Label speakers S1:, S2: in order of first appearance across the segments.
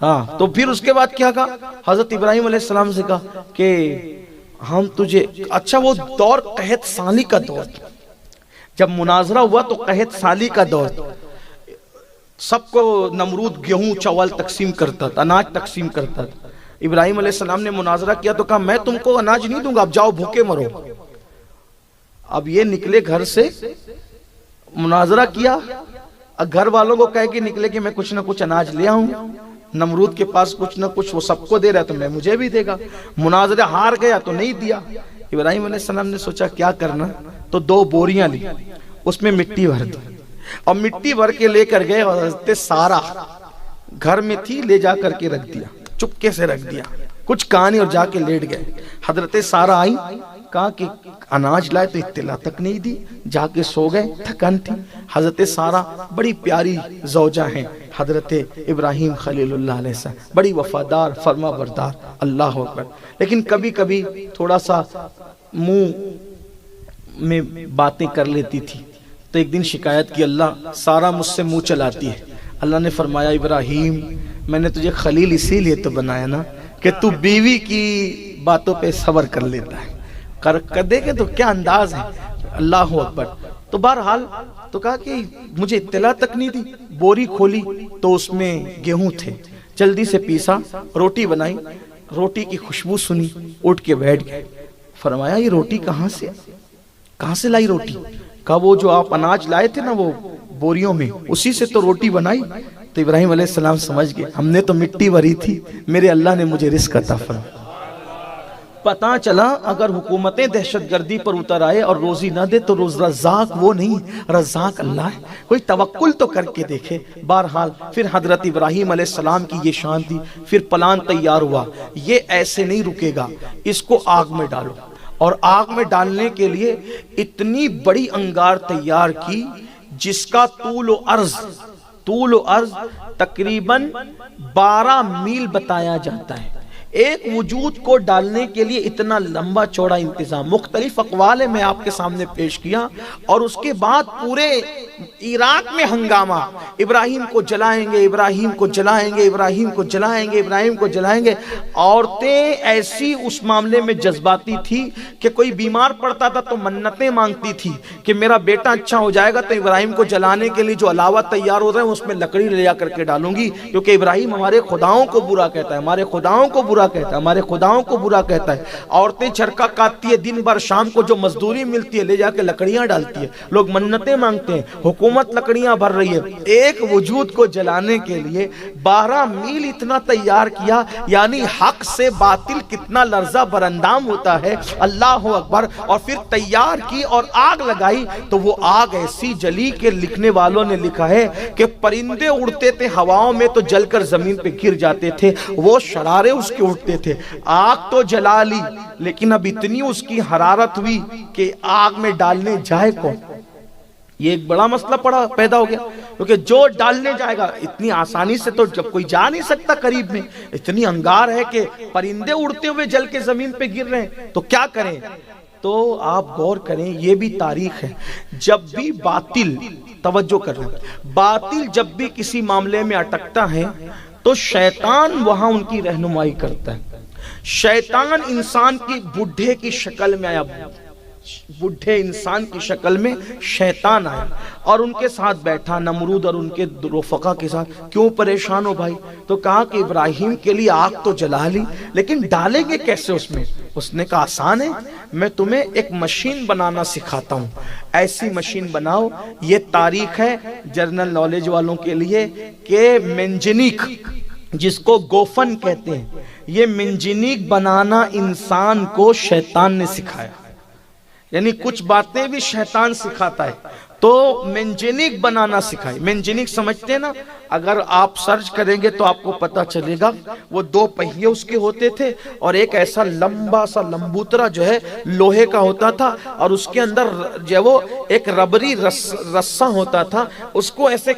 S1: ہاں تو پھر اس کے بعد کیا کہا؟ حضرت ابراہیم علیہ السلام سے کہا کہ ہم تجھے، اچھا وہ دور قحط سالی کا دور تھا، جب مناظرہ ہوا تو قحط سالی کا دور تھا، سب کو نمرود گیہوں چاول تقسیم کرتا تھا، اناج تقسیم کرتا تھا۔ ابراہیم علیہ السلام نے مناظرہ کیا تو کہا میں تم کو اناج نہیں دوں گا، اب جاؤ بھوکے مرو۔ اب یہ نکلے گھر سے، مناظرہ کیا، گھر والوں کو کہے کہ نکلے کہ میں کچھ نہ کچھ اناج لے آؤں، نمرود کے پاس کچھ نہ کچھ وہ سب کو دے رہا ہے تو میں مجھے بھی دے گا، مناظرہ ہار گیا تو نہیں دیا۔ ابراہیم علیہ السلام نے سوچا کیا کرنا، تو 2 بوریاں لی، اس میں مٹی بھر دی، اور مٹی بھر کے لے کر گئے، اور حضرت سارا گھر میں تھی، لے جا کر کے رکھ دیا، چپکے سے رکھ دیا، کچھ کہانی، اور جا کے لیٹ گئے۔ حضرت سارا آئی، کہا کہ اناج لائے تو اطلاع تک نہیں دی، جا کے سو گئے، تھکن تھی۔ حضرت سارا بڑی پیاری زوجہ ہیں حضرت ابراہیم خلیل اللہ علیہ السلام، بڑی وفادار، فرما بردار، اللہ اکبر، لیکن کبھی کبھی تھوڑا سا منہ میں باتیں کر لیتی تھی۔ تو ایک دن شکایت کی، اللہ سارا مجھ سے منہ چلاتی ہے۔ اللہ نے فرمایا ابراہیم میں نے تجھے خلیل اسی لیے تو بنایا نا کہ تو بیوی کی باتوں پہ صبر کر لیتا ہے، کر دے گے تو کیا انداز ہے، اللہ اکبر۔ تو بہرحال تو کہا کہ مجھے اطلاع تک نہیں دی، بوری کھولی تو اس میں گیہوں تھے، جلدی سے پیسا، روٹی بنائی، روٹی کی خوشبو سنی، اٹھ کے بیٹھ گئے۔ فرمایا یہ روٹی کہاں سے لائی روٹی؟ کہا وہ جو آپ اناج لائے تھے نا وہ بوریوں میں، اسی سے تو روٹی بنائی۔ تو ابراہیم علیہ السلام سمجھ گئے ہم نے تو مٹی بھری تھی، میرے اللہ نے مجھے رزق عطا فرمایا۔ پتہ چلا اگر حکومتیں دہشت گردی پر اتر آئے اور روزی نہ دے تو رزاق وہ نہیں، رزاق اللہ ہے، کوئی توکل تو کر کے دیکھے۔ بہرحال پھر حضرت ابراہیم علیہ السلام کی یہ شان تھی، پھر پلان تیار ہوا، یہ ایسے نہیں رکے گا، اس کو آگ میں ڈالو، اور آگ میں ڈالنے کے لیے اتنی بڑی انگار تیار کی جس کا طول و عرض تقریباً 12 میل بتایا جاتا ہے۔ ایک وجود کو ڈالنے کے لیے اتنا لمبا چوڑا انتظام، مختلف اقوال میں آپ کے سامنے پیش کیا، اور اس کے بعد پورے عراق میں ہنگامہ، ابراہیم کو جلائیں گے، ابراہیم کو جلائیں گے، ابراہیم کو جلائیں گے، ابراہیم کو جلائیں گے۔ عورتیں ایسی اس معاملے میں جذباتی تھی کہ کوئی بیمار پڑتا تھا تو منتیں مانگتی تھی کہ میرا بیٹا اچھا ہو جائے گا تو ابراہیم کو جلانے کے لیے جو علاوہ تیار ہو رہے ہیں اس میں لکڑی لے جا کر کے ڈالوں گی، کیونکہ ابراہیم ہمارے خداؤں کو برا کہتا ہے، ہمارے خداؤں کو برا کہتا ہے، ہمارے خداؤں کو برا کہتا ہے۔ عورتیں چرکا کاٹتی ہے، دن بھر شام کو جو مزدوری ملتی ہے لے جا کے لکڑیاں ڈالتی ہے، لوگ منتیں مانگتے ہیں، حکومت لکڑیاں بھر رہی ہے۔ ایک وجود کو جلانے کے لیے 12 میل اتنا تیار کیا، یعنی حق سے باطل کتنا لرزہ براندام ہوتا ہے، اللہ اکبر۔ اور پھر تیار کی اور آگ لگائی تو وہ آگ ایسی جلی کہ لکھنے والوں نے لکھا ہے کہ پرندے اڑتے تھے ہواؤں میں تو جل کر زمین پہ گر جاتے تھے، وہ شرارے اس کے اٹھتے تھے۔ آگ تو جلا لی لیکن اب اتنی اس کی حرارت ہوئی کہ آگ میں ڈالنے جائے کون؟ یہ ایک بڑا مسئلہ پیدا ہو گیا، کیونکہ جو ڈالنے جائے گا اتنی آسانی سے تو جب کوئی جا نہیں سکتا قریب میں، اتنی انگار ہے کہ پرندے اڑتے ہوئے جل کے زمین پہ گر رہے ہیں، تو کیا کریں؟ تو آپ غور کریں، یہ بھی تاریخ ہے، جب بھی باطل، توجہ کرنا، باطل جب بھی کسی معاملے میں اٹکتا ہے تو شیطان وہاں ان کی رہنمائی کرتا ہے۔ شیطان انسان کی بڈھے کی شکل میں آیا، بڈھے انسان کی شکل میں شیطان آیا اور ان کے ساتھ بیٹھا، نمرود اور ان کے رفقا کے ساتھ۔ کیوں پریشان ہو بھائی؟ تو کہا کہ ابراہیم کے لیے آگ تو جلا لی لیکن ڈالیں گے کیسے اس میں؟ اس نے کہا آسان ہے، میں تمہیں ایک مشین بنانا سکھاتا ہوں، ایسی مشین بناؤ۔ یہ تاریخ ہے جنرل نالج والوں کے لیے کہ منجنیق، جس کو گوفن کہتے ہیں، یہ منجنیق بنانا انسان کو شیطان نے سکھایا، یعنی کچھ باتیں بھی شیطان سکھاتا ہے۔ تو منجنیق بنانا سکھائی۔ منجنیق سمجھتے ہیں نا؟ اگر آپ سرچ کریں گے تو آپ کو پتا چلے گا، وہ 2 پہیے اس کے ہوتے تھے اور ایک ایسا لمبا سا لمبوترا جو ہے لوہے کا ہوتا تھا، اور اس کے اندر جو وہ ایک ربری رسہ ہوتا تھا، اس کو ایسے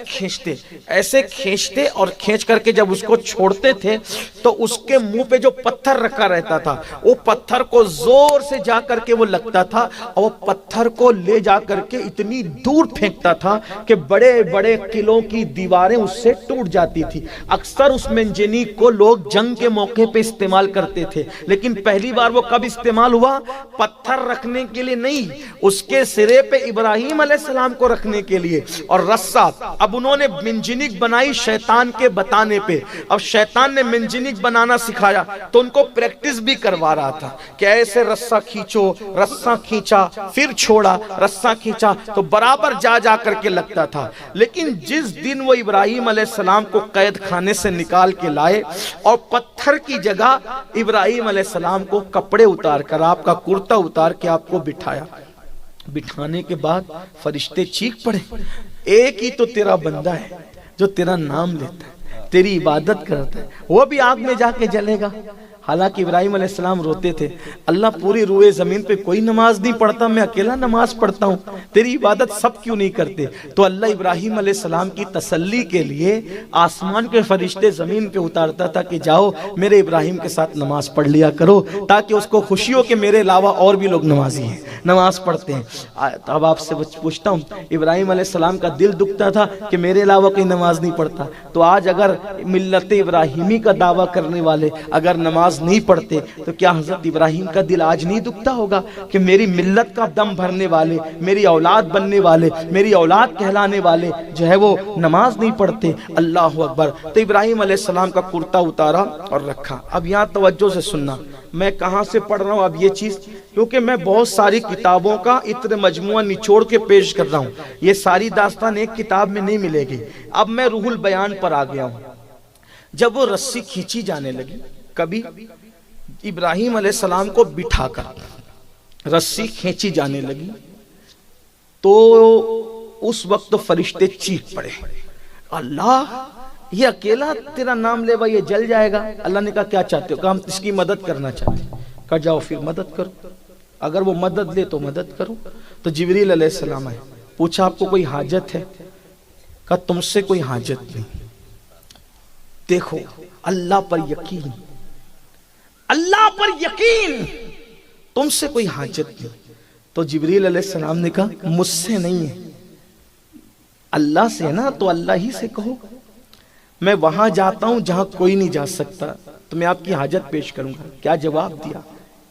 S1: کھینچتے اور کھینچ کر کے جب اس کو چھوڑتے تھے تو اس کے منہ پہ جو پتھر رکھا رہتا تھا وہ پتھر کو زور سے جا کر کے وہ لگتا تھا، اور وہ پتھر کو لے جا کر کے اتنی دور پھینکتا تھا کہ بڑے بڑے قلعوں کی دیواریں اس سے ٹوٹ جاتی تھی۔ اکثر اس منجنیق کو لوگ جنگ کے موقع پہ استعمال کرتے تھے، لیکن پہلی بار وہ کب استعمال ہوا؟ پتھر رکھنے کے لیے نہیں، اس کے سرے پہ ابراہیم علیہ السلام کو رکھنے کے لیے۔ اور رسا اب انہوں نے منجنیق بنائی شیطان کے بتانے پہ۔ اب شیطان نے منجنیق بنانا سکھایا تو ان کو پریکٹس بھی کروا رہا تھا کہ ایسے رسا کھینچو، رسا کھینچا پھر چھوڑا، رسا کھینچا، تو برابر جا جا کر کے لگتا تھا۔ لیکن جس دن وہ ابراہیم علیہ السلام کو قید خانے سے نکال کے لائے اور پتھر کی جگہ ابراہیم علیہ السلام کو کپڑے اتار کر، آپ کا کرتا اتار کے آپ کو بٹھایا، بٹھانے کے بعد فرشتے چیخ پڑے، ایک ہی تو تیرا بندہ ہے جو تیرا نام لیتا ہے، تیری عبادت کرتا ہے، وہ بھی آگ میں جا کے جلے گا۔ حالانکہ ابراہیم علیہ السلام روتے تھے، اللہ پوری روئے زمین پہ کوئی نماز نہیں پڑھتا، میں اکیلا نماز پڑھتا ہوں، تیری عبادت سب کیوں نہیں کرتے؟ تو اللہ ابراہیم علیہ السلام کی تسلی کے لیے آسمان کے فرشتے زمین پہ اتارتا تھا کہ جاؤ میرے ابراہیم کے ساتھ نماز پڑھ لیا کرو، تاکہ اس کو خوشی ہو کہ میرے علاوہ اور بھی لوگ نمازی ہیں، نماز پڑھتے ہیں۔ اب آپ سے پوچھتا ہوں، ابراہیم علیہ السلام کا دل دکھتا تھا کہ میرے علاوہ کوئی نماز نہیں پڑھتا، تو آج اگر ملت ابراہیمی کا دعویٰ کرنے والے اگر نماز نہیں پڑھتے تو کیا حضرت ابراہیم کا دل آج نہیں دکھتا ہوگا کہ میری ملت کا دم بھرنے والے، میری اولاد بننے والے، میری اولاد کہلانے والے جو ہے وہ نماز نہیں پڑھتے؟ اللہ اکبر۔ تو ابراہیم علیہ السلام کا کرتا اتارا اور رکھا۔ اب یہاں توجہ سے سننا، میں کہاں سے پڑھ رہا ہوں اب یہ چیز، کیونکہ میں بہت ساری کتابوں کا اتنے مجموعہ نچوڑ کے پیش کر رہا ہوں، یہ ساری داستان ایک کتاب میں نہیں ملے گی۔ اب میں روح البیان پر آ گیا ہوں۔ جب وہ رسی کھینچی جانے لگی، کبھی ابراہیم علیہ السلام کو بٹھا کر رسی کھینچی جانے لگی تو اس وقت فرشتے چیخ پڑے، اللہ یہ اکیلا تیرا نام لے بھائی، یہ جل جائے گا۔ اللہ نے کہا کیا چاہتے ہو؟ کہا ہم اس کی مدد کرنا چاہتے ہیں۔ کہا جاؤ پھر مدد کرو، اگر وہ مدد لے تو مدد کرو۔ تو جبریل علیہ السلام آئے، پوچھا آپ کو کوئی حاجت ہے؟ کہا تم سے کوئی حاجت نہیں۔ دیکھو اللہ پر یقین، اللہ پر یقین، تم سے کوئی حاجت نہیں۔ تو جبریل علیہ السلام نے کہا مجھ سے نہیں ہے، اللہ سے ہے نا، تو اللہ ہی سے کہو، میں وہاں جاتا ہوں جہاں کوئی نہیں جا سکتا، تو میں آپ کی حاجت پیش کروں گا۔ کیا جواب دیا؟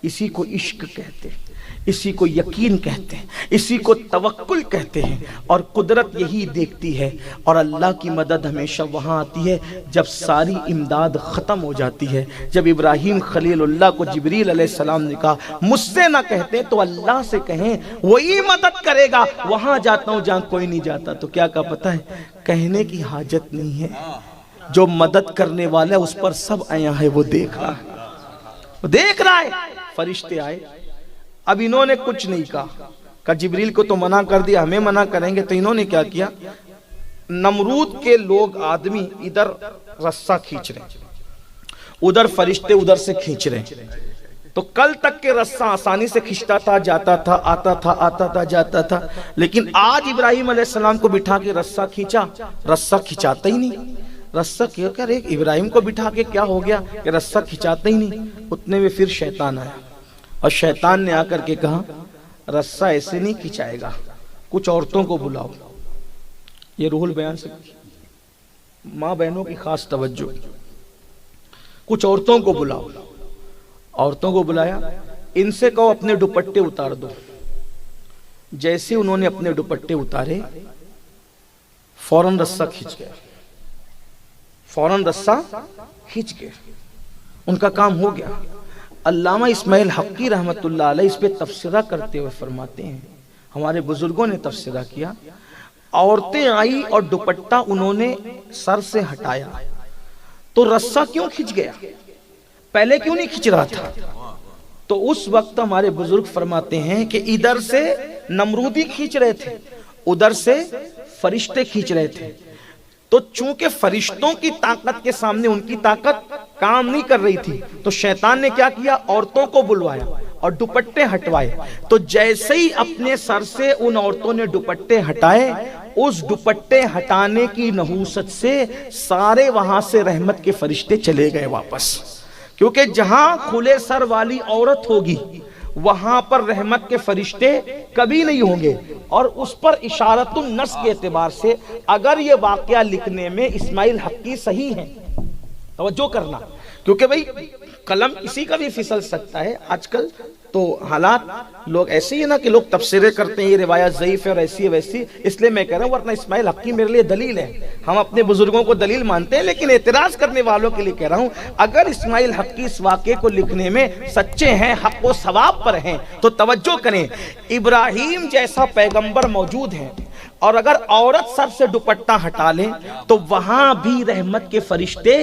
S1: اسی کو عشق کہتے ہیں، اسی کو یقین کہتے ہیں، اسی کو توکل کہتے ہیں، اور قدرت یہی دیکھتی ہے۔ اور اللہ کی مدد ہمیشہ وہاں آتی ہے جب ساری امداد ختم ہو جاتی ہے۔ جب ابراہیم خلیل اللہ کو جبریل علیہ السلام نے کہا مجھ سے نہ کہتے تو اللہ سے کہیں، وہی مدد کرے گا، وہاں جاتا ہوں جہاں کوئی نہیں جاتا۔ تو کیا کہا پتہ ہے؟ کہنے کی حاجت نہیں ہے، جو مدد کرنے والا ہے اس پر سب آیا ہے، وہ دیکھ رہا ہے، وہ دیکھ رہا ہے۔ فرشتے آئے، اب انہوں نے کچھ نہیں کہا جبریل کو تو منع کر دیا، ہمیں منع کریں گے، تو انہوں نے کیا کیا؟ نمرود کے لوگ آدمی ادھر رسہ کھینچ رہے، ادھر فرشتے ادھر سے کھینچ رہے، تو کل تک کے رسہ آسانی سے کھینچتا تھا، جاتا تھا، آتا تھا، آتا تھا، جاتا تھا، لیکن آج ابراہیم علیہ السلام کو بٹھا کے رسہ کھینچا، رسہ کھینچاتا ہی نہیں۔ رسہ کیا کر ایک ابراہیم کو بٹھا کے کیا ہو گیا کہ رسہ کھینچاتا ہی نہیں؟ اتنے میں پھر شیطان آیا، اور شیطان نے آ کر کے کہا رسہ ایسے نہیں کھینچائے گا، کچھ عورتوں کو بلاؤ۔ یہ روح البیان سے ماں بہنوں کی خاص توجہ، کچھ عورتوں کو بلاؤ۔ عورتوں کو بلایا، ان سے کہو اپنے دوپٹے اتار دو۔ جیسے انہوں نے اپنے دوپٹے اتارے، فوراً رسہ کھینچ گیا، فوراً رسہ کھینچ گیا، ان کا کام ہو گیا۔ علامہ اسماعیل حقی رحمت اللہ علیہ اس پہ تفسیرہ کرتے ہوئے فرماتے ہیں، ہمارے بزرگوں نے تفسیرہ کیا، عورتیں آئی اور دوپٹہ انہوں نے سر سے ہٹایا تو رسہ کیوں کھنچ گیا؟ پہلے کیوں نہیں کھنچ رہا تھا؟ تو اس وقت ہمارے بزرگ فرماتے ہیں کہ ادھر سے نمرودی کھینچ رہے تھے، ادھر سے فرشتے کھینچ رہے تھے، تو چونکہ فرشتوں کی طاقت کے سامنے ان کی طاقت کام نہیں کر رہی تھی، تو شیطان نے کیا کیا؟ عورتوں کو بلوایا اور دوپٹے ہٹوائے۔ تو جیسے ہی اپنے سر سے ان عورتوں نے دوپٹے ہٹائے، اس دوپٹے ہٹانے کی نحوست سے سارے وہاں سے رحمت کے فرشتے چلے گئے واپس، کیونکہ جہاں کھلے سر والی عورت ہوگی وہاں پر رحمت کے فرشتے کبھی نہیں ہوں گے۔ اور اس پر اشارت النص کے اعتبار سے اگر یہ واقعہ لکھنے میں اسماعیل حقی صحیح ہیں، توجہ کرنا، کیونکہ بھئی قلم کسی کا بھی پھسل سکتا ہے۔ آج کل تو حالات لوگ ایسے ہی نا کہ لوگ تبصرے کرتے ہیں یہ روایت ضعیف ہے اور ایسی ہے ویسی، اس لیے میں کہہ رہا ہوں، ورنہ اسماعیل حقی میرے لیے دلیل ہے، ہم اپنے بزرگوں کو دلیل مانتے ہیں، لیکن اعتراض کرنے والوں کے لیے کہہ رہا ہوں اگر اسماعیل حقی اس واقعے کو لکھنے میں سچے ہیں، حق و ثواب پر ہیں، تو توجہ کریں، ابراہیم جیسا پیغمبر موجود ہے، اور اگر عورت سر سے دوپٹہ ہٹا لیں تو وہاں بھی رحمت کے فرشتے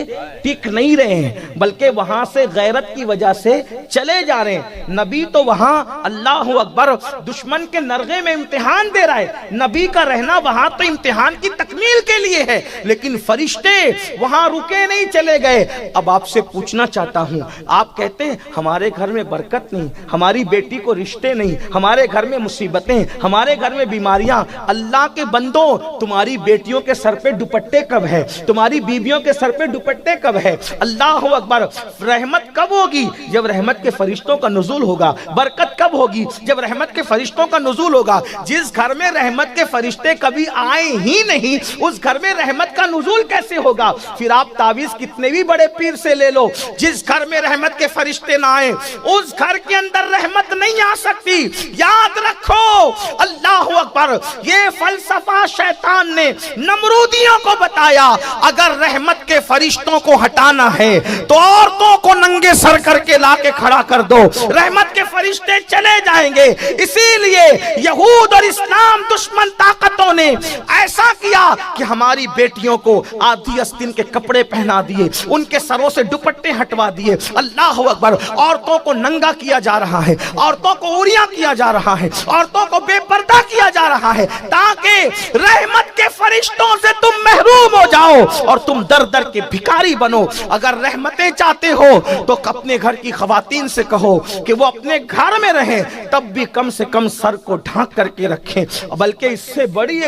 S1: ٹک نہیں رہے ہیں، بلکہ وہاں سے غیرت کی وجہ سے چلے جا رہے ہیں۔ نبی تو وہاں اللہ اکبر دشمن کے نرغے میں امتحان دے رہا ہے، نبی کا رہنا وہاں تو امتحان کی تکمیل کے لیے ہے، لیکن فرشتے وہاں رکے نہیں، چلے گئے۔ اب آپ سے پوچھنا چاہتا ہوں، آپ کہتے ہیں ہمارے گھر میں برکت نہیں، ہماری بیٹی کو رشتے نہیں، ہمارے گھر میں مصیبتیں، ہمارے گھر میں بیماریاں۔ اللہ کے بندوں، تمہاری بیٹیوں کے سر پہ دوپٹے کب ہے؟ تمہاری بیویوں کے سر پہ دوپٹے کب ہے؟ اللہ اکبر۔ رحمت کب ہوگی؟ جب رحمت کے فرشتوں کا نزول ہوگا۔ برکت کب ہوگی؟ جب رحمت کے فرشتوں کا نزول ہوگا۔ جس گھر میں رحمت کے فرشتے کبھی آئے ہی نہیں، اس گھر میں رحمت کا نزول کیسے ہوگا؟ پھر آپ تعویذ کتنے بھی بڑے پیر سے لے لو، جس گھر میں رحمت کے فرشتے نہ آئے اس گھر کے اندر رحمت نہیں آ سکتی۔ یاد رکھو، اللہ اکبر۔ یہ فلسفہ شیطان نے نمرودیوں کو بتایا، اگر رحمت کے فرشتوں کو ہٹانا ہے تو عورتوں کو ننگے سر کر کے لا کے کھڑا کر دو، رحمت کے فرشتے چلے جائیں گے۔ اسی لیے یہود اور اسلام دشمن طاقتوں نے ایسا کیا کہ ہماری بیٹیوں کو آدھی آستین کے کپڑے پہنا دیے، ان کے سروں سے دوپٹے ہٹوا دیے۔ اللہ اکبر۔ عورتوں کو ننگا کیا جا رہا ہے، عورتوں کو عوریاں کیا جا رہا ہے، عورتوں کو بے پردہ کیا جا رہا ہے، تاکہ رحمت کے فرشتوں سے تم محروم ہو جاؤ اور تم در در کے بھکاری بنو۔ اگر رحمتیں چاہتے ہو تو اپنے گھر کی خواتین سے کہو کہ وہ اپنے گھر میں رہیں، تب بھی کم سے کم سر کو ڈھانک کر کے رکھیں۔ بلکہ اس سے بڑی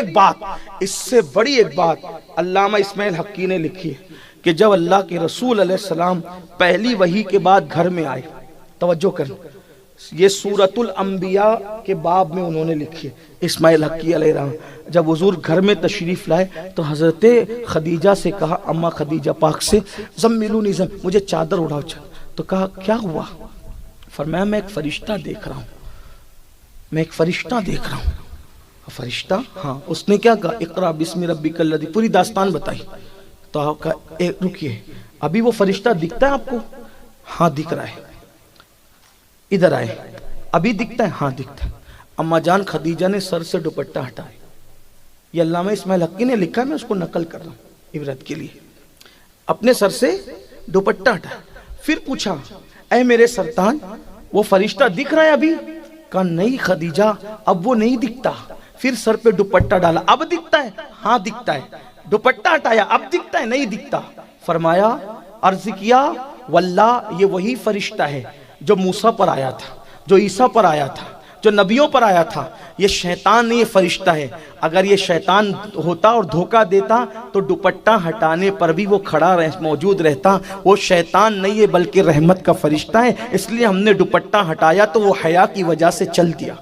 S1: ایک بات علامہ اسماعیل حقی نے لکھی ہے کہ جب اللہ کے رسول علیہ السلام پہلی وحی کے بعد گھر میں آئے، توجہ کریں، یہ سورۃ الانبیاء کے باب میں انہوں نے لکھی، اسماعیل حقی علیہ السلام جب حضور گھر میں تشریف لائے تو حضرت خدیجہ سے کہا، اماں خدیجہ پاک سے، زملونی مجھے چادر اڑاؤ۔ تو کہا کیا ہوا؟ فرمایا میں ایک فرشتہ دیکھ رہا ہوں۔ فرشتہ؟ ہاں۔ اس نے کیا کہا؟ اقرا بسم ربک الذی، پوری داستان بتائی۔ تو آپ کہا رکیے، ابھی وہ فرشتہ دکھتا ہے آپ کو؟ ہاں دکھ رہا ہے۔ ادھر آئے، ابھی دکھتا ہے؟ ہاں دکھتا ہے۔ اما جان خدیجہ نے سر سے دوپٹہ ہٹایا۔ یہ علامہ اسماعیل حقی نے لکھا، میں اس کو نقل کر رہا ہوں عبرت کے لیے۔ اپنے سر سے دوپٹہ ہٹایا، پھر پوچھا اے میرے سلطان وہ فرشتہ دکھ رہا ہے ابھی؟ کہا نہیں خدیجہ اب وہ نہیں دکھتا۔ پھر سر پہ دوپٹہ ڈالا، اب دکھتا ہے؟ ہاں دکھتا ہے۔ دوپٹہ ہٹایا، اب دکھتا ہے؟ نہیں دکھتا۔ فرمایا، عرض کیا واللہ یہ وہی فرشتہ ہے جو موسیٰ پر آیا تھا، جو عیسیٰ پر آیا تھا، جو نبیوں پر آیا تھا۔ یہ شیطان نہیں، یہ فرشتہ ہے۔ اگر یہ شیطان ہوتا اور دھوکہ دیتا تو دوپٹہ ہٹانے پر بھی وہ کھڑا موجود رہتا۔ وہ شیطان نہیں ہے بلکہ رحمت کا فرشتہ ہے، اس لیے ہم نے دوپٹہ ہٹایا تو وہ حیا کی وجہ سے چل دیا۔